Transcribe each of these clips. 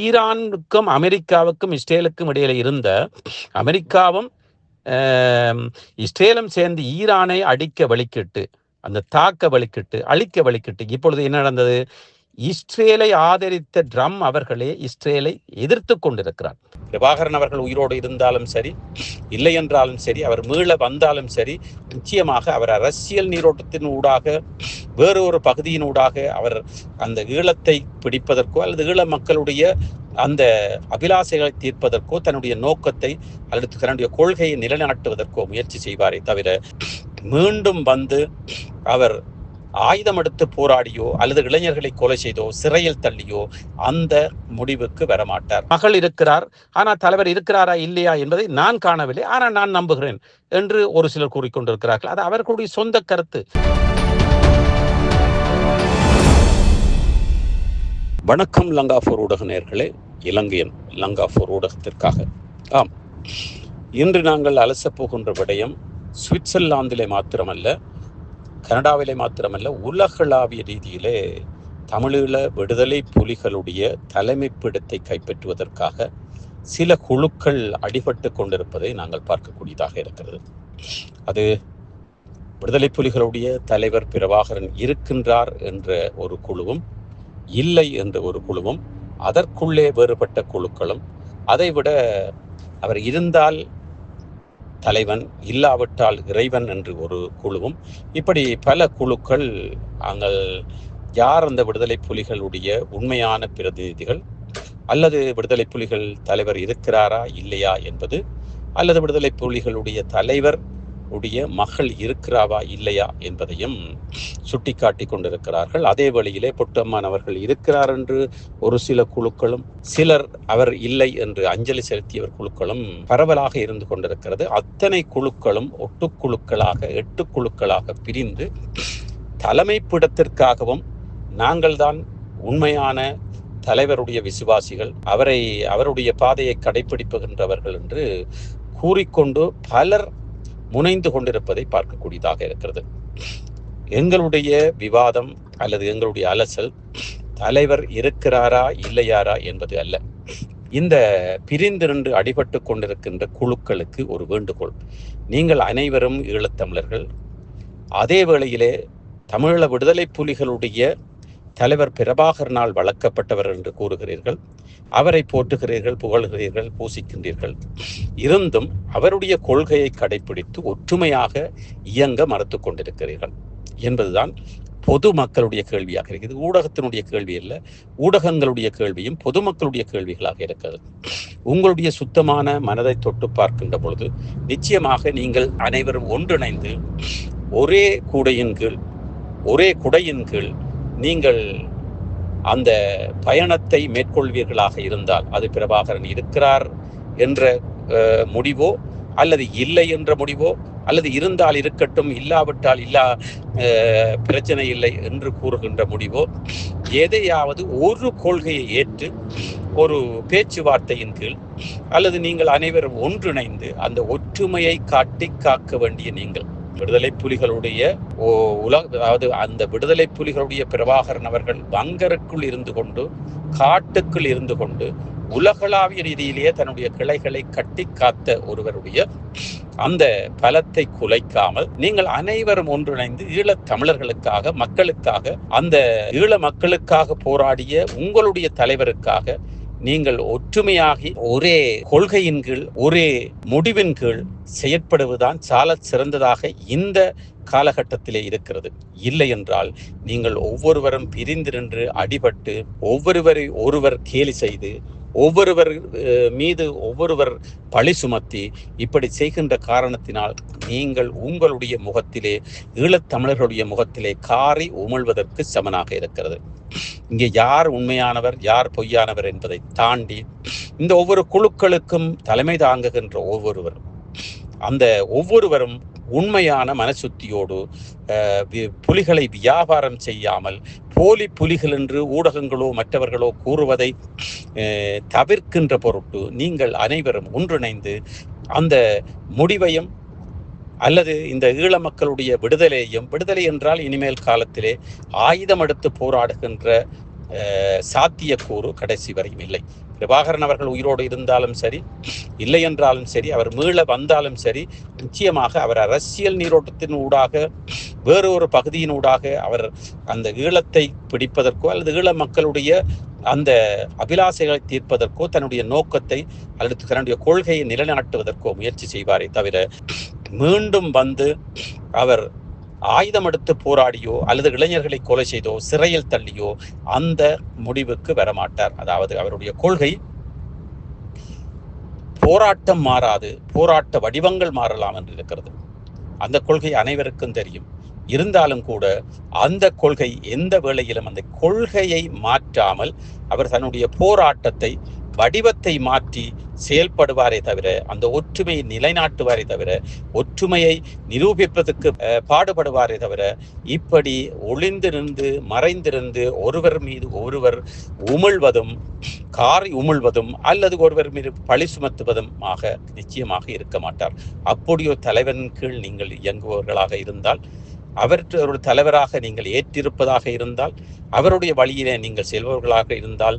ஈரானுக்கும் அமெரிக்காவுக்கும் இஸ்ரேலுக்கும் இடையில இருந்த அமெரிக்காவும் இஸ்ரேலும் சேர்ந்து ஈரானை அடிக்க வழிக்கிட்டு, அந்த தாக்க வழிக்கிட்டு, அழிக்க வழிக்கிட்டு, இப்பொழுது என்ன நடந்தது? இஸ்ரேலை ஆதரித்த ட்ரம்ப் அவர்களே இஸ்ரேலை எதிர்த்து கொண்டிருக்கிறார். பிரபாகரன் அவர்கள் உயிரோடு இருந்தாலும் சரி, இல்லை என்றாலும் சரி, அவர் மீள வந்தாலும் சரி, நிச்சயமாக அவர் அரசியல் நீரோட்டத்தின் ஊடாக வேறு ஒரு பகுதியினூடாக அவர் அந்த ஈழத்தை பிடிப்பதற்கோ அல்லது ஈழ மக்களுடைய அந்த அபிலாசைகளை தீர்ப்பதற்கோ தன்னுடைய நோக்கத்தை அல்லது தன்னுடைய கொள்கையை நிலைநாட்டுவதற்கோ முயற்சி செய்வாரே தவிர, மீண்டும் வந்து அவர் ஆயுதம் எடுத்து போராடியோ அல்லது இளைஞர்களை கொலை செய்தோ சிறையில் தள்ளியோ அந்த முடிவுக்கு வரமாட்டார். மகள் இருக்கிறார், ஆனால் தலைவர் இருக்கிறாரா இல்லையா என்பதை நான் காணவில்லை, ஆனால் நான் நம்புகிறேன் என்று ஒரு சிலர் கூறிக்கொண்டிருக்கிறார்கள். அது அவர்களுடைய சொந்த கருத்து. வணக்கம் லங்காபூர் ஊடக நேயர்களே, இலங்கையின் லங்காபூர் ஊடகத்திற்காக. ஆம், இன்று நாங்கள் அலசப் போகின்ற விடயம் சுவிட்சர்லாந்திலே மாத்திரமல்ல, கனடாவிலே மாத்திரமல்ல, உலகளாவிய ரீதியிலே தமிழீழ விடுதலை புலிகளுடைய தலைமைப்பிடத்தை கைப்பற்றுவதற்காக சில குழுக்கள் அடிபட்டு கொண்டிருப்பதை நாங்கள் பார்க்கக்கூடியதாக இருக்கிறது. அது விடுதலை புலிகளுடைய தலைவர் பிரபாகரன் இருக்கின்றார் என்ற ஒரு குழுவும், இல்லை என்ற ஒரு குழுவும், அதற்குள்ளே வேறுபட்ட குழுக்களும், அதைவிட அவர் இருந்தால் தலைவன், இல்லாவிட்டால் இறைவன் என்று ஒரு குழுவும், இப்படி பல குழுக்கள். நாங்கள் யார் அந்த விடுதலை புலிகளுடைய உண்மையான பிரதிநிதிகள், அல்லது விடுதலை புலிகள் தலைவர் இருக்கிறாரா இல்லையா என்பது, அல்லது விடுதலை புலிகளுடைய தலைவர் உடைய மகள் இருக்கிறாவா இல்லையா என்பதையும் சுட்டிக்காட்டி கொண்டிருக்கிறார்கள். அதே வழியிலே பொட்டம்மான் அவர்கள் இருக்கிறார் என்று ஒரு சில குழுக்களும், சிலர் அவர் இல்லை என்று அஞ்சலி செலுத்தியவர் குழுக்களும் பரவலாக இருந்து கொண்டிருக்கிறது. அத்தனை குழுக்களும் ஒட்டுக்குழுக்களாக 8 குழுக்களாக பிரிந்து தலைமைப்பிடத்திற்காகவும் நாங்கள் தான் உண்மையான தலைவருடைய விசுவாசிகள், அவருடைய பாதையை கடைபிடிப்புகின்றவர்கள் என்று கூறிக்கொண்டு பலர் முனைந்து கொண்டிருப்பதை பார்க்கக்கூடியதாக இருக்கிறது. எங்களுடைய விவாதம் அல்லது எங்களுடைய அலசல் தலைவர் இருக்கிறாரா இல்லையாரா என்பது அல்ல. இந்த பிரிந்திரண்டு அடிபட்டு கொண்டிருக்கின்ற குழுக்களுக்கு ஒரு வேண்டுகோள். நீங்கள் அனைவரும் ஈழத்தமிழர்கள், அதே வேளையிலே தமிழீழ விடுதலை புலிகளுடைய தலைவர் பிரபாகரனால் வளர்க்கப்பட்டவர் என்று கூறுகிறீர்கள், அவரை போற்றுகிறீர்கள், புகழ்கிறீர்கள், பூசிக்கின்றீர்கள். இருந்தும் அவருடைய கொள்கையை கடைபிடித்து ஒற்றுமையாக இயங்க மறுத்து கொண்டிருக்கிறீர்கள் என்பதுதான் பொதுமக்களுடைய கேள்வியாக இருக்குது. ஊடகத்தினுடைய கேள்வி அல்ல, ஊடகங்களுடைய கேள்வியும் பொதுமக்களுடைய கேள்விகளாக இருக்கிறது. உங்களுடைய சுத்தமான மனதை தொட்டு பார்க்கின்ற பொழுது நிச்சயமாக நீங்கள் அனைவரும் ஒன்றிணைந்து ஒரே குடையின் கீழ் நீங்கள் அந்த பயணத்தை மேற்கொள்வீர்களாக இருந்தால், அது பிரபாகரன் இருக்கிறார் என்ற முடிவோ அல்லது இல்லை என்ற முடிவோ, அல்லது இருந்தால் இருக்கட்டும், இல்லாவிட்டால் பிரச்சனை இல்லை என்று கூறுகின்ற முடிவோ, எதையாவது ஒரு கொள்கையை ஏற்று ஒரு பேச்சுவார்த்தையின் கீழ் அல்லது நீங்கள் அனைவரும் ஒன்றிணைந்து அந்த ஒற்றுமையை காக்க வேண்டிய நீங்கள் விடுதலை புலிகளுடைய அதாவது அந்த விடுதலை புலிகளுடைய பிரபாகரன் அவர்கள் பங்கருக்குள் இருந்து கொண்டு, காட்டுக்குள் இருந்து கொண்டு, உலகளாவிய ரீதியிலேயே தன்னுடைய கிளைகளை கட்டி காத்த ஒருவருடைய அந்த பலத்தை குலைக்காமல் நீங்கள் அனைவரும் ஒன்றிணைந்து ஈழத் தமிழர்களுக்காக, மக்களுக்காக, அந்த ஈழ மக்களுக்காக போராடிய உங்களுடைய தலைவருக்காக நீங்கள் ஒற்றுமையாகி ஒரே கொள்கையின் கீழ், ஒரே முடிவின் கீழ் செயற்படுவதுதான் சால சிறந்ததாக இந்த காலகட்டத்திலே இருக்கிறது. இல்லை என்றால் நீங்கள் ஒவ்வொருவரும் பிரிந்து நின்று அடிபட்டு, ஒருவர் கேலி செய்து, ஒவ்வொருவர் மீது ஒவ்வொருவர் பழி சுமத்தி, இப்படி செய்கின்ற காரணத்தினால் நீங்கள் உங்களுடைய முகத்திலே, ஈழத்தமிழர்களுடைய முகத்திலே காரி உமிழ்வதற்கு சமனாக இருக்கிறது. இங்கே யார் உண்மையானவர் யார் பொய்யானவர் என்பதை தாண்டி இந்த ஒவ்வொரு குழுக்களுக்கும் தலைமை தாங்குகின்ற ஒவ்வொருவரும் உண்மையான மனசுத்தியோடு புலிகளை வியாபாரம் செய்யாமல், போலி புலிகள் என்று ஊடகங்களோ மற்றவர்களோ கூறுவதை தவிர்க்கின்ற பொருட்டு நீங்கள் அனைவரும் ஒன்றிணைந்து அந்த முடிவையும் அல்லது இந்த ஈழ மக்களுடைய விடுதலை என்றால் இனிமேல் காலத்திலே ஆயுதம் எடுத்து போராடுகின்ற சாத்தியக்கூறு கடைசி வரையும் இல்லை. பிரபாகரன் அவர்கள் உயிரோடு இருந்தாலும் சரி, இல்லை என்றாலும் சரி, அவர் மீள வந்தாலும் சரி, நிச்சயமாக அவர் அரசியல் நீரோட்டத்தின் ஊடாக வேறு ஒரு பகுதியினூடாக அவர் அந்த ஈழத்தை பிடிப்பதற்கோ அல்லது ஈழ மக்களுடைய அந்த அபிலாசைகளை தீர்ப்பதற்கோ தன்னுடைய நோக்கத்தை அல்லது தன்னுடைய கொள்கையை நிலைநாட்டுவதற்கோ முயற்சி செய்வாரே தவிர மீண்டும் வந்து அவர் ஆயுதம் எடுத்து போராடியோ அல்லது இளைஞர்களை கொலை செய்தோ சிறையில் தள்ளியோ அந்த முடிவுக்கு வரமாட்டார். அதாவது அவருடைய கொள்கை போராட்டம் மாறாது, போராட்ட வடிவங்கள் மாறலாம் என்று இருக்கிறது. அந்த கொள்கை அனைவருக்கும் தெரியும். இருந்தாலும் கூட அந்த கொள்கை எந்த வேளையிலும் அந்த கொள்கையை மாற்றாமல் அவர் தன்னுடைய போராட்டத்தை வடிவத்தை மாற்றி செயல்படுவாரே தவிர அந்த ஒற்றுமையை நிலைநாட்டுவாரே தவிர ஒற்றுமையை நிரூபிப்பதற்கு பாடுபடுவாரே தவிர இப்படி ஒளிந்திருந்து மறைந்திருந்து ஒருவர் மீது ஒருவர் உமிழ்வதும் காரி உமிழ்வதும் அல்லது ஒருவர் மீது பழி சுமத்துவதும் நிச்சயமாக இருக்க மாட்டார். அப்படி ஒரு தலைவரின் கீழ் நீங்கள் இயங்குபவர்களாக இருந்தால், அவருடைய தலைவராக நீங்கள் ஏற்றிருப்பதாக இருந்தால், அவருடைய வழியிலே நீங்கள் செல்பவர்களாக இருந்தால்,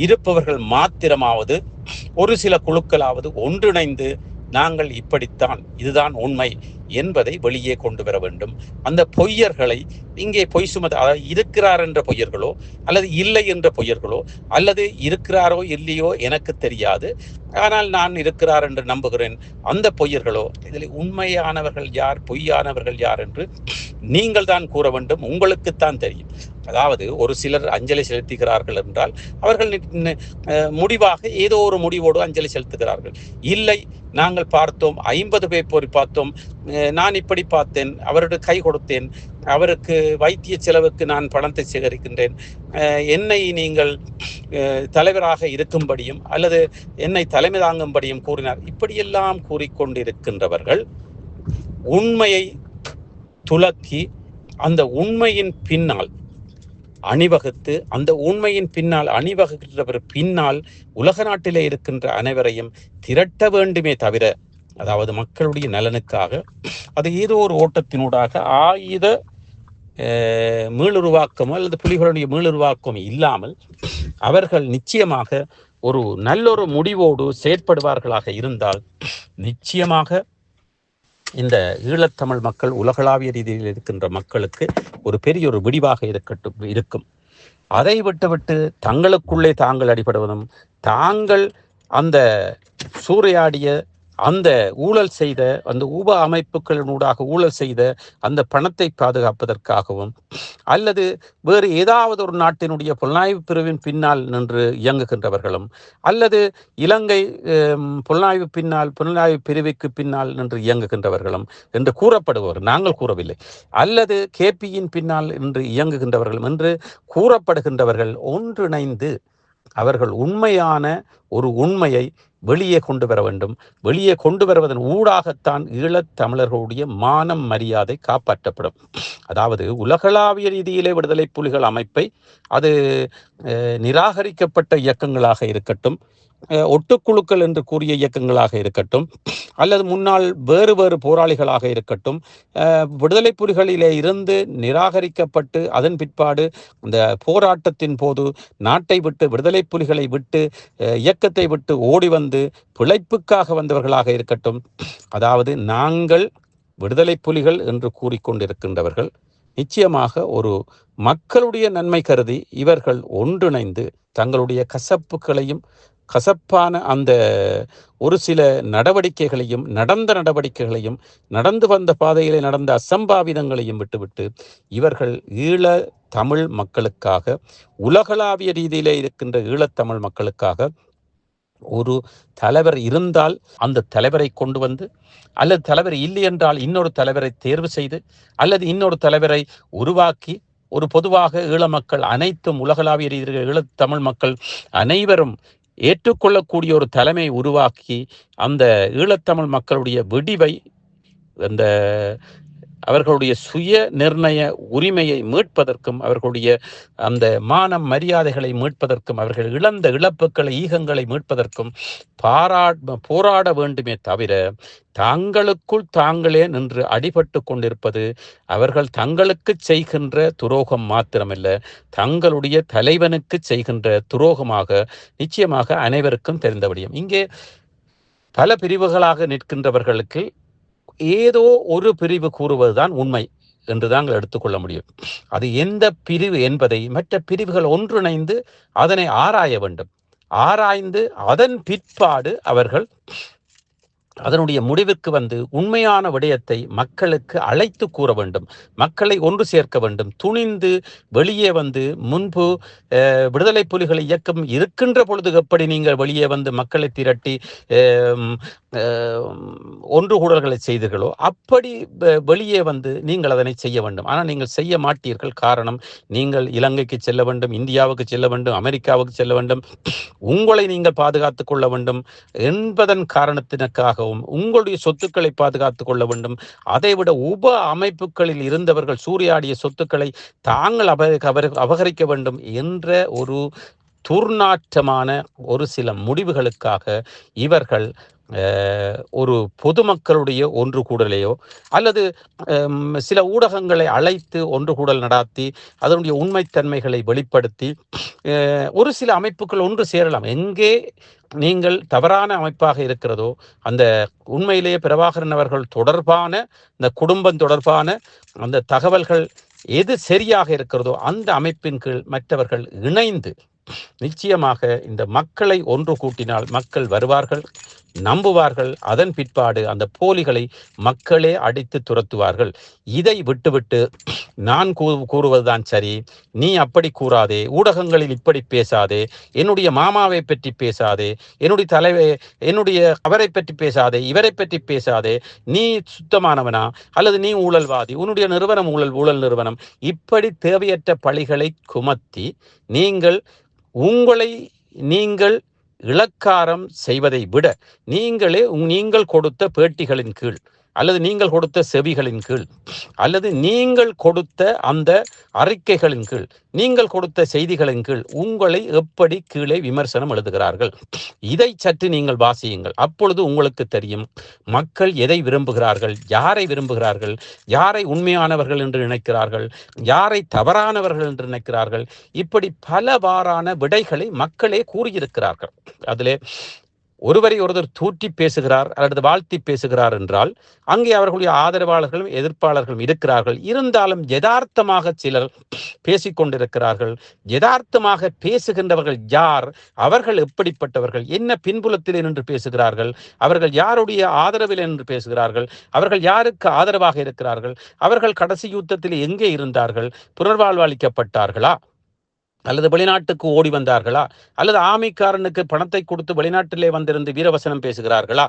இருப்பவர்கள் மாத்திரமாவது ஒரு சில குழுக்களாவது ஒன்றிணைந்து நாங்கள் இப்படித்தான், இதுதான் உண்மை என்பதை வெளியே கொண்டு வர வேண்டும். அந்த பொய்யர்களை இங்கே பொய் அதாவது இருக்கிறார் என்ற பொய்யர்களோ அல்லது இல்லை என்ற பொய்யர்களோ அல்லது இருக்கிறாரோ இல்லையோ எனக்கு தெரியாது, ஆனால் நான் இருக்கிறார் என்று நம்புகிறேன், அந்த பொய்யர்களோ இதில் உண்மையானவர்கள் யார் பொய்யானவர்கள் யார் என்று நீங்கள் தான் கூற வேண்டும். உங்களுக்குத்தான் தெரியும். அதாவது ஒரு சிலர் அஞ்சலி செலுத்துகிறார்கள் என்றால் அவர்கள் முடிவாக ஏதோ ஒரு முடிவோடு அஞ்சலி செலுத்துகிறார்கள். இல்லை, நாங்கள் பார்த்தோம், 50 பேர் பார்த்தோம், நான் இப்படி பார்த்தேன், அவருடைய கை கொடுத்தேன், அவருக்கு வைத்திய செலவுக்கு நான் பணத்தை சேகரிக்கின்றேன், என்னை நீங்கள் தலைவராக இருக்கும்படியும் அல்லது என்னை தலைமை தாங்கும்படியும் கூறினார், இப்படியெல்லாம் கூறிக்கொண்டிருக்கின்றவர்கள் உண்மையை துலக்கி அந்த உண்மையின் பின்னால் அணிவகுத்து அந்த உண்மையின் பின்னால் அணிவகுக்கிறவர் பின்னால் உலக நாட்டிலே இருக்கின்ற அனைவரையும் திரட்ட வேண்டுமே தவிர, அதாவது மக்களுடைய நலனுக்காக அது ஏதோ ஒரு ஓட்டத்தினூடாக ஆயுத மீளுருவாக்கமோ அல்லது புலிகளுடைய மீளுருவாக்கம் இல்லாமல் அவர்கள் நிச்சயமாக ஒரு நல்லொரு முடிவோடு செயற்படுவார்களாக இருந்தால் நிச்சயமாக இந்த ஈழத்தமிழ் மக்கள் உலகளாவிய ரீதியில் இருக்கின்ற மக்களுக்கு ஒரு பெரிய ஒரு விடிவாக இருக்கும். அதை விட்டுவிட்டு தங்களுக்குள்ளே தாங்கள் அடிபடுவதும் தாங்கள் அந்த சூறையாடிய அந்த ஊழல் செய்த அந்த உப அமைப்புகளினூடாக ஊழல் செய்த அந்த பணத்தை பாதுகாப்பதற்காகவும் அல்லது வேறு ஏதாவது ஒரு நாட்டினுடைய புலனாய்வு பிரிவின் பின்னால் நின்று இயங்குகின்றவர்களும் அல்லது இலங்கை புலனாய்வு பிரிவுக்கு பின்னால் நின்று இயங்குகின்றவர்களும் என்று கூறப்படுபவர், நாங்கள் கூறவில்லை, அல்லது கேபியின் பின்னால் நின்று இயங்குகின்றவர்களும் என்று கூறப்படுகின்றவர்கள் ஒன்றிணைந்து அவர்கள் உண்மையான ஒரு உண்மையை வெளியே கொண்டு வர வேண்டும். வெளியே கொண்டு வருவதன் ஊடாகத்தான் ஈழத்தமிழர்களுடைய மானம் மரியாதை காப்பாற்றப்படும். அதாவது உலகளாவிய ரீதியிலே விடுதலை புலிகள் அமைப்பை அது நிராகரிக்கப்பட்ட இயக்கங்களாக இருக்கட்டும், ஒட்டுக்குழுக்கள் என்று கூறிய இயக்கங்களாக இருக்கட்டும், அல்லது முன்னாள் வேறு வேறு போராளிகளாக இருக்கட்டும், விடுதலை புலிகளிலே இருந்து நிராகரிக்கப்பட்டு அதன் பிற்பாடு இந்த போராட்டத்தின் போது நாட்டை விட்டு விடுதலை புலிகளை விட்டு இயக்கத்தை விட்டு ஓடி வந்து பிழைப்புக்காக வந்தவர்களாக இருக்கட்டும், அதாவது நாங்கள் விடுதலை புலிகள் என்று கூறிக்கொண்டிருக்கின்றவர்கள் நிச்சயமாக ஒரு மக்களுடைய நன்மை கருதி இவர்கள் ஒன்றிணைந்து தங்களுடைய கசப்பான அந்த ஒரு சில நடவடிக்கைகளையும் நடந்து வந்த பாதையிலே நடந்த அசம்பாவிதங்களையும் விட்டுவிட்டு இவர்கள் ஈழ தமிழ் மக்களுக்காக, உலகளாவிய ரீதியிலே இருக்கின்ற ஈழத்தமிழ் மக்களுக்காக ஒரு தலைவர் இருந்தால் அந்த தலைவரை கொண்டு வந்து, அல்லது தலைவர் இல்லை என்றால் இன்னொரு தலைவரை தேர்வு செய்து, அல்லது இன்னொரு தலைவரை உருவாக்கி ஒரு பொதுவாக ஈழ மக்கள் அனைத்தும் உலகளாவிய ரீதியில் ஈழத்தமிழ் மக்கள் அனைவரும் ஏற்றுக்கொள்ளக்கூடிய ஒரு தலைமை உருவாக்கி அந்த ஈழத்தமிழ் மக்களுடைய விடிவை அந்த அவர்களுடைய சுய நிர்ணய உரிமையை மீட்பதற்கும், அவர்களுடைய அந்த மானம் மரியாதைகளை மீட்பதற்கும், அவர்கள் இழந்த இழப்புக்களை ஈகங்களை மீட்பதற்கும் போராட வேண்டுமே தவிர தாங்களுக்குள் தாங்களே நின்று அடிபட்டு கொண்டிருப்பது அவர்கள் தங்களுக்கு செய்கின்ற துரோகம் மாத்திரமல்ல, தங்களுடைய தலைவனுக்கு செய்கின்ற துரோகமாக நிச்சயமாக அனைவருக்கும் தெரிந்த விடயம். இங்கே பல பிரிவுகளாக நிற்கின்றவர்களுக்கு ஏதோ ஒரு பிரிவு கூறுவதுதான் உண்மை என்று தாங்கள் எடுத்துக்கொள்ள முடியும். அது எந்த பிரிவு என்பதை மற்ற பிரிவுகள் ஒன்றிணைந்து அதனை ஆராய வேண்டும். ஆராய்ந்து அதன் பிற்பாடு அவர்கள் அதனுடைய முடிவுக்கு வந்து உண்மையான விடயத்தை மக்களுக்கு அழைத்து கூற வேண்டும், மக்களை ஒன்று சேர்க்க வேண்டும். துணிந்து வெளியே வந்து முன்பு விடுதலை புலிகளை இயக்கம் இருக்கின்ற பொழுது எப்படி நீங்கள் வெளியே வந்து மக்களை திரட்டி ஒன்று கூடல்களை செய்தீர்களோ அப்படி வெளியே வந்து நீங்கள் அதனை செய்ய வேண்டும். ஆனால் நீங்கள் செய்ய மாட்டீர்கள். காரணம், நீங்கள் இலங்கைக்கு செல்ல வேண்டும், இந்தியாவுக்கு செல்ல வேண்டும், அமெரிக்காவுக்கு செல்ல வேண்டும், உங்களை நீங்கள் பாதுகாத்துக் கொள்ள வேண்டும் என்பதன் காரணத்திற்காகவும் உங்களுடைய சொத்துக்களை பாதுகாத்துக் கொள்ள வேண்டும். அதைவிட உப அமைப்புகளில் இருந்தவர்கள் சூறையாடிய சொத்துக்களை தாங்கள் அபகரிக்க வேண்டும் என்ற ஒரு துர்நாற்றமான ஒரு சில முடிவுகளுக்காக இவர்கள் ஒரு பொதுமக்களுடைய ஒன்று கூடலையோ அல்லது சில ஊடகங்களை அழைத்து ஒன்று கூடல் நடாத்தி அதனுடைய உண்மைத்தன்மைகளை வெளிப்படுத்தி ஒரு சில அமைப்புகள் ஒன்று சேரலாம். எங்கே நீங்கள் தவறான அமைப்பாக இருக்கிறதோ அந்த உண்மையிலேயே பிரபாகரன் அவர்கள் தொடர்பான இந்த குடும்பம் தொடர்பான அந்த தகவல்கள் எது சரியாக இருக்கிறதோ அந்த அமைப்பின் கீழ் மற்றவர்கள் இணைந்து நிச்சயமாக இந்த மக்களை ஒன்று கூட்டினால் மக்கள் வருவார்கள், நம்புவார்கள். அதன் பிற்பாடு அந்த போலிகளை மக்களே அடித்து துரத்துவார்கள். இதை விட்டுவிட்டு நான் கூறுவதுதான் சரி, நீ அப்படி கூறாதே, ஊடகங்களில் இப்படி பேசாதே, என்னுடைய மாமாவை பற்றி பேசாதே, என்னுடைய அவரை பற்றி பேசாதே, இவரை பற்றி பேசாதே, நீ சுத்தமானவனா அல்லது நீ ஊழல்வாதி, உன்னுடைய நிறுவனம் ஊழல் நிறுவனம், இப்படி தேவையற்ற பழிகளை குமத்தி நீங்கள் இளக்காரம் செய்வதை விட நீங்கள் கொடுத்த பேட்டிகளின் கீழ் அல்லது நீங்கள் கொடுத்த செவிகளின் கீழ் அல்லது நீங்கள் கொடுத்த அந்த அறிக்கைகளின் கீழ் நீங்கள் கொடுத்த செய்திகளின் கீழ் உங்களை எப்படி கீழே விமர்சனம் எழுதுகிறார்கள், இதை சற்று நீங்கள் வாசியுங்கள். அப்பொழுது உங்களுக்கு தெரியும் மக்கள் எதை விரும்புகிறார்கள், யாரை விரும்புகிறார்கள், யாரை உண்மையானவர்கள் என்று நினைக்கிறார்கள், யாரை தவறானவர்கள் என்று நினைக்கிறார்கள். இப்படி பலவாறான விடைகளை மக்களே கூறியிருக்கிறார்கள். அதிலே ஒருவரை ஒருவர் தூற்றி பேசுகிறார் அல்லது வாழ்த்தி பேசுகிறார் என்றால் அங்கே அவர்களுடைய ஆதரவாளர்களும் எதிர்ப்பாளர்களும் இருக்கிறார்கள். இருந்தாலும் யதார்த்தமாக சிலர் பேசிக்கொண்டிருக்கிறார்கள். யதார்த்தமாக பேசுகின்றவர்கள் யார், அவர்கள் எப்படிப்பட்டவர்கள், என்ன பின்புலத்தில் நின்று பேசுகிறார்கள், அவர்கள் யாருடைய ஆதரவில் என்று பேசுகிறார்கள், அவர்கள் யாருக்கு ஆதரவாக இருக்கிறார்கள், அவர்கள் கடைசி யுத்தத்தில் எங்கே இருந்தார்கள், புனர்வாழ்வு அளிக்கப்பட்டார்களா அல்லது வெளிநாட்டுக்கு ஓடி வந்தார்களா அல்லது ஆமைக்காரனுக்கு பணத்தை கொடுத்து வெளிநாட்டிலே வந்திருந்து வீரவசனம் பேசுகிறார்களா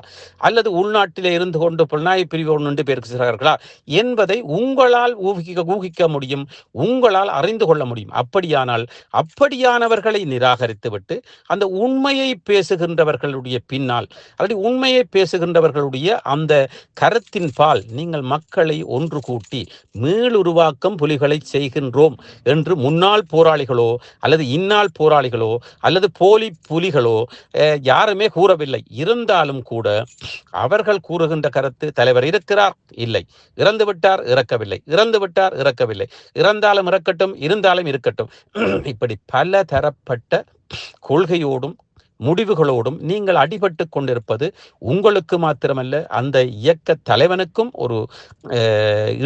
அல்லது உள்நாட்டிலே இருந்து கொண்டு புலனாய்வு பிரிவு ஒன்று பேசுகிறார்களா என்பதை உங்களால் ஊகிக்க முடியும், உங்களால் அறிந்து கொள்ள முடியும். அப்படியானவர்களை நிராகரித்துவிட்டு அந்த உண்மையை பேசுகின்றவர்களுடைய பின்னால் அல்லது உண்மையை பேசுகின்றவர்களுடைய அந்த கருத்தின் பால் நீங்கள் மக்களை ஒன்று கூட்டி மீளுருவாக்கம் புலிகளை செய்கின்றோம் என்று முன்னாள் போராளிகளோ அல்லது இந்நாள் போராளிகளோ அல்லது போலி புலிகளோ யாருமே கூறவில்லை. இருந்தாலும் கூட அவர்கள் கூறுகின்ற கருத்து தலைவர் இருக்கிறார், இல்லை, இறந்து விட்டார், இறக்கவில்லை, இறந்து விட்டார், இறக்கவில்லை, இறந்தாலும் இறக்கட்டும், இருந்தாலும் இருக்கட்டும், இப்படி பல தரப்பட்ட கொள்கையோடும் முடிவுகளோடும் நீங்கள் அடிபட்டு கொண்டிருப்பது உங்களுக்கு மாத்திரமல்ல அந்த இயக்க தலைவனுக்கும் ஒரு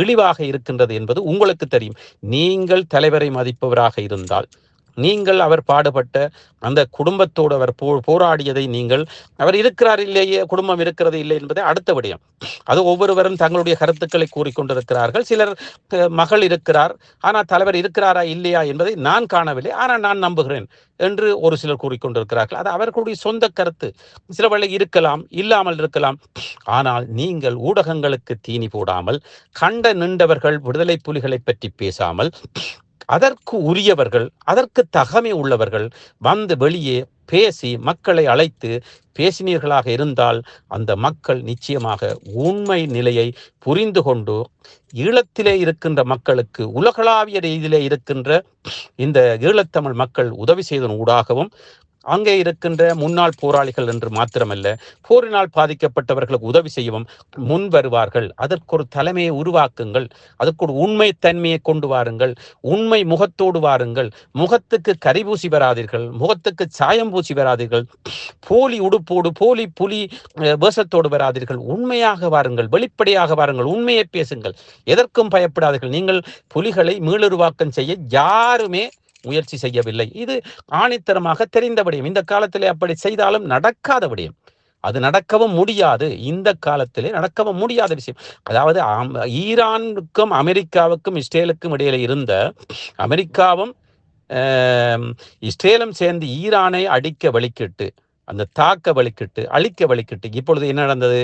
இழிவாக இருக்கின்றது என்பது உங்களுக்கு தெரியும். நீங்கள் தலைவரை மதிப்பவராக இருந்தால் நீங்கள் அவர் பாடுபட்ட அந்த குடும்பத்தோடு அவர் போராடியதை நீங்கள் அவர் இருக்கிறார் இல்லையே, குடும்பம் இருக்கிறது இல்லை என்பதை அடுத்த விடயம். அது ஒவ்வொருவரும் தங்களுடைய கருத்துக்களை கூறிக்கொண்டிருக்கிறார்கள். சிலர் மகள் இருக்கிறார் ஆனால் தலைவர் இருக்கிறாரா இல்லையா என்பதை நான் காணவில்லை ஆனால் நான் நம்புகிறேன் என்று ஒரு சிலர் கூறிக்கொண்டிருக்கிறார்கள். அது அவர்களுடைய சொந்த கருத்து. சில வேளை இருக்கலாம், இல்லாமல் இருக்கலாம். ஆனால் நீங்கள் ஊடகங்களுக்கு தீனி போடாமல் கண்ட நின்றவர்கள் விடுதலை புலிகளை பற்றி பேசாமல் அதற்கு உரியவர்கள், அதற்கு தகமை உள்ளவர்கள் வந்து வெளியே பேசி மக்களை அழைத்து பேசினீர்களாக இருந்தால் அந்த மக்கள் நிச்சயமாக உண்மை நிலையை புரிந்து கொண்டு ஈழத்திலே இருக்கின்ற மக்களுக்கு உலகளாவிய ரீதியிலே இருக்கின்ற இந்த ஈழத்தமிழ் மக்கள் உதவி செய்ததன் ஊடாகவும் அங்கே இருக்கின்ற முன்னாள் போராளிகள் என்று மாத்திரமல்ல, போரினால் பாதிக்கப்பட்டவர்களுக்கு உதவி செய்யவும் முன் வருவார்கள். அதற்கு ஒரு தலைமையை உருவாக்குங்கள், அதற்கு ஒரு உண்மை தன்மையை கொண்டு வாருங்கள், உண்மை முகத்தோடு வாருங்கள், முகத்துக்கு கரிபூசி வராதீர்கள், முகத்துக்கு சாயம் பூசி வராதீர்கள், போலி உடுப்போடு போலி புலி வேஷத்தோடு வராதீர்கள், உண்மையாக வாருங்கள், வெளிப்படையாக வாருங்கள், உண்மையை பேசுங்கள், எதற்கும் பயப்படாதீர்கள். நீங்கள் புலிகளை மீளுருவாக்கம் செய்ய யாருமே முயற்சி செய்யவில்லை. இது ஆணித்தரமாக தெரிந்த விடயம். இந்த காலத்திலே அப்படி செய்தாலும் நடக்காத விடயம். அது நடக்கவும் முடியாது. இந்த காலத்திலே நடக்கவும் முடியாத விஷயம். அதாவது ஈரானுக்கும் அமெரிக்காவுக்கும் இஸ்ரேலுக்கும் இடையில இருந்த அமெரிக்காவும் இஸ்ரேலும் சேர்ந்து ஈரானை அடிக்க வழிக்கிட்டு, அந்த தாக்க வழிக்கிட்டு, அழிக்க வழிக்கிட்டு, இப்பொழுது என்ன நடந்தது?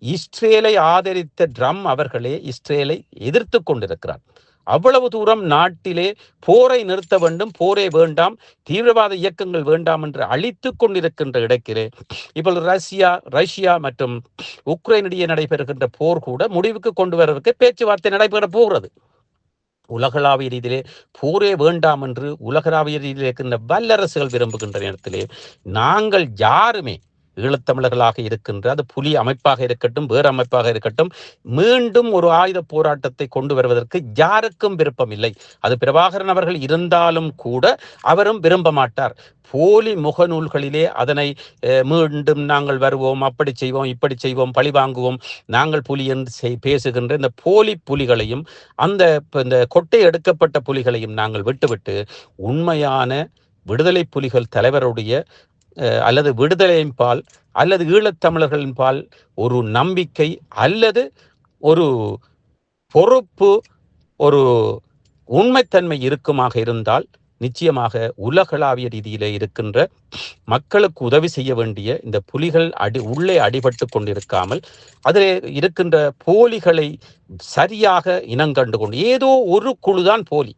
இஸ்ரேலை ஆதரித்த ட்ரம்ப் அவர்களே இஸ்ரேலை எதிர்த்து கொண்டிருக்கிறார். அவ்வளவு தூரம் நாட்டிலே போரை நிறுத்த வேண்டும், போரே வேண்டாம், தீவிரவாத இயக்கங்கள் வேண்டாம் என்று அழித்து கொண்டிருக்கின்ற இடத்திலே இப்பொழுது ரஷ்யா மற்றும் உக்ரைனிடையே நடைபெறுகின்ற போர் கூட முடிவுக்கு கொண்டு வருவதற்கு பேச்சுவார்த்தை நடைபெற போகிறது. உலகளாவிய ரீதியிலே போரே வேண்டாம் என்று உலகளாவிய ரீதியில் இருக்கின்ற வல்லரசுகள் விரும்புகின்ற நேரத்திலே நாங்கள் யாருமே ஈழத்தமிழர்களாக இருக்கின்ற, அது புலி அமைப்பாக இருக்கட்டும், வேறு அமைப்பாக இருக்கட்டும், மீண்டும் ஒரு ஆயுத போராட்டத்தை கொண்டு வருவதற்கு யாருக்கும் விருப்பம் இல்லை. அது பிரபாகரன் அவர்கள் இருந்தாலும் கூட அவரும் விரும்ப மாட்டார். போலி முகநூல்களிலே அதனை மீண்டும் நாங்கள் வருவோம், அப்படி செய்வோம், இப்படி செய்வோம், பழி வாங்குவோம், நாங்கள் புலி என்று பேசுகின்ற இந்த போலி புலிகளையும் இந்த கொட்டை எடுக்கப்பட்ட புலிகளையும் நாங்கள் விட்டுவிட்டு உண்மையான விடுதலை புலிகள் தலைவருடைய அல்லது விடுதலையின் பால் அல்லது ஈழத்தமிழர்களின் பால் ஒரு நம்பிக்கை அல்லது ஒரு பொறுப்பு, ஒரு உண்மைத்தன்மை இருக்குமாக இருந்தால் நிச்சயமாக உலகளாவிய ரீதியிலே இருக்கின்ற மக்களுக்கு உதவி செய்ய வேண்டிய இந்த புலிகள் உள்ளே அடிபட்டு கொண்டிருக்காமல் அதில் இருக்கின்ற போலிகளை சரியாக இனங்கண்டு கொண்டு, ஏதோ ஒரு குழுதான் போலி,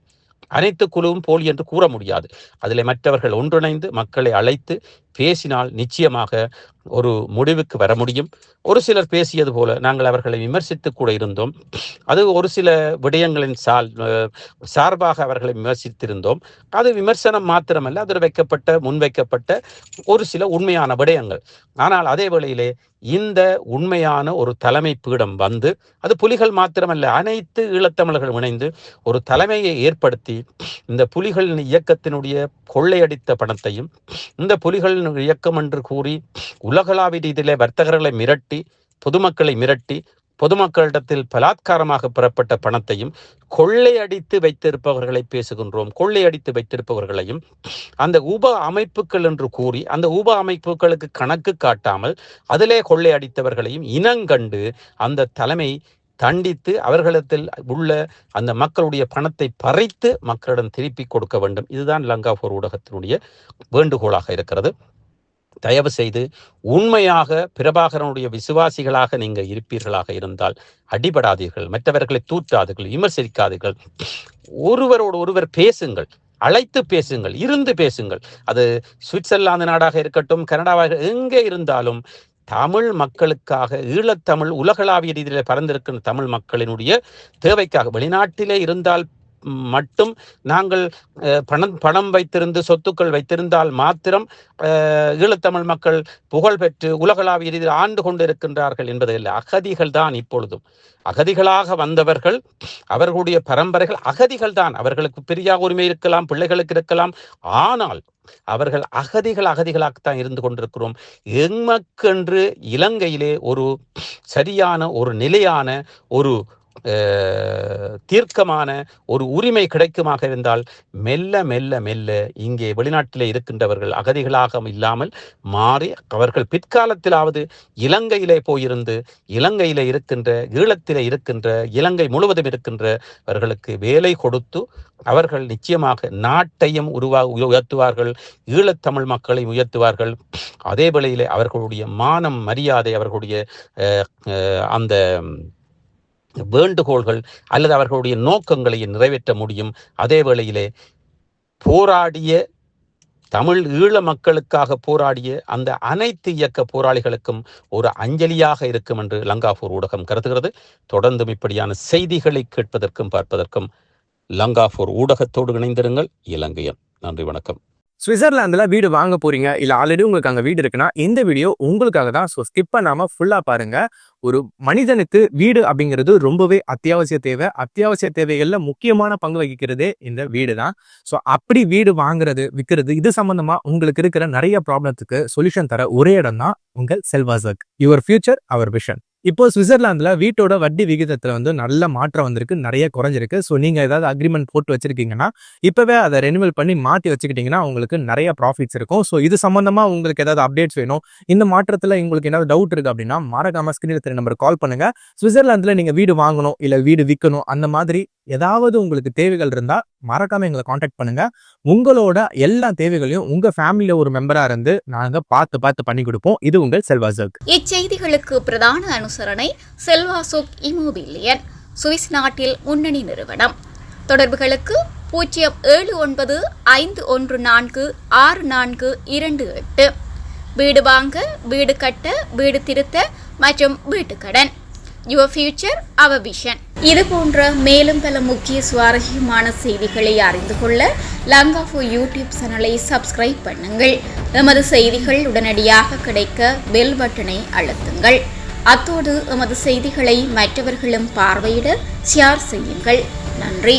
அனைத்து குழுவும் போலி என்று கூற முடியாது. அதில் மற்றவர்கள் ஒன்றிணைந்து மக்களை அழைத்து பேசினால் நிச்சயமாக ஒரு முடிவுக்கு வர முடியும். ஒரு சிலர் பேசியது போல நாங்கள் அவர்களை விமர்சித்து கூட இருந்தோம். அது ஒரு சில விடயங்களின் சார்பாக அவர்களை விமர்சித்திருந்தோம். அது விமர்சனம் மாத்திரமல்ல, அதில் முன்வைக்கப்பட்ட ஒரு சில உண்மையான விடயங்கள். ஆனால் அதே வேளையிலே இந்த உண்மையான ஒரு தலைமை பீடம் வந்து, அது புலிகள் மாத்திரமல்ல, அனைத்து ஈழத்தமிழர்கள் இணைந்து ஒரு தலைமையை ஏற்படுத்தி இந்த புலிகளின் இயக்கத்தினுடைய கொள்ளையடித்த பணத்தையும், இந்த புலிகளின் இயக்கம் என்று கூறி உலகளாவிய ரீதியிலே வர்த்தகர்களை மிரட்டி, பொதுமக்களை மிரட்டி, பொதுமக்களிடத்தில் பலாத்காரமாக பெறப்பட்ட பணத்தையும் கொள்ளையடித்து வைத்திருப்பவர்களை பேசுகின்றோம். கொள்ளையடித்து வைத்திருப்பவர்களையும் அந்த உப அமைப்புகள் என்று கூறி அந்த உப அமைப்புகளுக்கு கணக்கு காட்டாமல் அதிலே கொள்ளையடித்தவர்களையும் இனங்கண்டு அந்த தலைமை தண்டித்து அவர்களிடத்தில் உள்ள அந்த மக்களுடைய பணத்தை பறித்து மக்களிடம் திருப்பி கொடுக்க வேண்டும். இதுதான் லங்காபோர் ஊடகத்தினுடைய வேண்டுகோளாக இருக்கிறது. தயவு செய்து உண்மையாக பிரபாகரனுடைய விசுவாசிகளாக நீங்கள் இருப்பீர்களாக இருந்தால் அடிபடாதீர்கள், மற்றவர்களை தூற்றாதீர்கள், விமர்சிக்காதீர்கள், ஒருவரோடு ஒருவர் பேசுங்கள், அழைத்து பேசுங்கள், இருந்து பேசுங்கள். அது சுவிட்சர்லாந்து நாடாக இருக்கட்டும், கனடாவாக எங்கே இருந்தாலும் தமிழ் மக்களுக்காக, ஈழத்தமிழ் உலகளாவிய ரீதியில் பறந்திருக்கின்ற தமிழ் மக்களினுடைய தேவைக்காக, வெளிநாட்டிலே இருந்தால் மட்டும் நாங்கள் பணம் வைத்திருந்து சொத்துக்கள் வைத்திருந்தால் மாத்திரம் ஈழத்தமிழ் மக்கள் புகழ் பெற்று உலகளாவிய ரீதியில் ஆண்டு கொண்டு இருக்கின்றார்கள் என்பதில்லை. அகதிகள் தான் இப்பொழுதும். அகதிகளாக வந்தவர்கள், அவர்களுடைய பரம்பரைகள் அகதிகள் தான். அவர்களுக்கு பெரிய உரிமை இருக்கலாம், பிள்ளைகளுக்கு இருக்கலாம். ஆனால் அவர்கள் அகதிகளாகத்தான் இருந்து கொண்டிருக்கிறோம். எமக்கென்று இலங்கையிலே ஒரு சரியான, ஒரு நிலையான, ஒரு தீர்க்கமான ஒரு உரிமை கிடைக்குமாக இருந்தால் மெல்ல மெல்ல மெல்ல இங்கே வெளிநாட்டிலே இருக்கின்றவர்கள் அகதிகளாக இல்லாமல் மாறி அவர்கள் பிற்காலத்திலாவது இலங்கையிலே போயிருந்து இலங்கையிலே இருக்கின்ற, ஈழத்திலே இருக்கின்ற, இலங்கை முழுவதும் இருக்கின்றவர்களுக்கு வேலை கொடுத்து அவர்கள் நிச்சயமாக நாட்டையும் உயர்த்துவார்கள், ஈழத்தமிழ் மக்களை உயர்த்துவார்கள். அதே வேளையிலே அவர்களுடைய மானம், மரியாதை, அவர்களுடைய அந்த வேண்டுகோள்கள் அல்லது அவர்களுடைய நோக்கங்களை நிறைவேற்ற முடியும். அதே வேளையிலே போராடிய தமிழ் ஈழ மக்களுக்காக போராடிய அந்த அனைத்து இயக்க போராளிகளுக்கும் ஒரு அஞ்சலியாக இருக்கும் என்று லங்காபூர் ஊடகம் கருதுகிறது. தொடர்ந்தும் இப்படியான செய்திகளை கேட்பதற்கும் பார்ப்பதற்கும் லங்காபூர் ஊடகத்தோடு இணைந்திருங்கள். இலங்கையன். நன்றி, வணக்கம். சுவிட்சர்லாந்துல வீடு வாங்க போறீங்க, இல்ல ஆல்ரெடி உங்களுக்கு அங்க வீடு இருக்குன்னா இந்த வீடியோ உங்களுக்காக தான். ஸோ ஸ்கிப் பண்ணாம ஃபுல்லா பாருங்க. ஒரு மனிதனுக்கு வீடு அப்படிங்கிறது ரொம்பவே அத்தியாவசிய தேவை. அத்தியாவசிய தேவைகள்ல முக்கியமான பங்கு வகிக்கிறதே இந்த வீடு தான். ஸோ அப்படி வீடு வாங்குறது, விற்கிறது, இது சம்பந்தமா உங்களுக்கு இருக்கிற நிறைய ப்ராப்ளத்துக்கு சொல்யூஷன் தர ஒரே இடம் தான் உங்கள் செல்வாசக். Your future our vision. இப்போ சுவிட்சர்லாந்துல வீட்டோட வட்டி விகிதத்துல நல்ல மாற்றம் வந்திருக்கு, நிறைய குறைஞ்சிருக்கு. ஸோ நீங்க ஏதாவது அக்ரிமெண்ட் போட்டு வச்சிருக்கீங்கன்னா இப்பவே அதை ரெனிவல் பண்ணி மாற்றி வச்சுக்கிட்டீங்கன்னா உங்களுக்கு நிறைய ப்ராஃபிட்ஸ் இருக்கும். ஸோ இது சம்பந்தமா உங்களுக்கு ஏதாவது அப்டேட்ஸ் வேணும், இந்த மாற்றத்துல உங்களுக்கு ஏதாவது டவுட் இருக்கு அப்படின்னா மறக்காம ஸ்கிரீன்ல தெரிய நம்பருக்கு கால் பண்ணுங்க. சுவிட்சர்லாந்துல நீங்க வீடு வாங்கணும் இல்ல வீடு விற்கணும், அந்த மாதிரி ஏதாவது உங்களுக்கு தேவைகள் இருந்தா மறக்காம எங்களை காண்டாக்ட் பண்ணுங்க. உங்களோட எல்லா தேவைகளையும் உங்க ஃபேமிலியில ஒரு மெம்பரா இருந்து நாங்க பார்த்து பண்ணி கொடுப்போம். இது உங்கள் செல்வாசக். இச்செய்திகளுக்கு பிரதான அனுசரணை செல்வாசோக் இமோபிலியன், சுவிஸ் நாட்டில் முன்னணி நிறுவனம். தொடர்புகளுக்கு 07951464428. வீடு வாங்க, வீடு கட்ட, வீடு திருத்த மற்றும் வீட்டுக்கடன். Your future our vision. இது போன்ற மேலும் பல முக்கிய சுவாரஸ்யமான செய்திகளை அறிந்து கொள்ள லங்காபூர் யூடியூப் சேனலை சப்ஸ்கிரைப் பண்ணுங்கள். எமது செய்திகள் உடனடியாக கிடைக்க பெல் பட்டனை அழுத்துங்கள். அத்தோடு எமது செய்திகளை மற்றவர்களும் பார்வையிட ஷேர் செய்யுங்கள். நன்றி.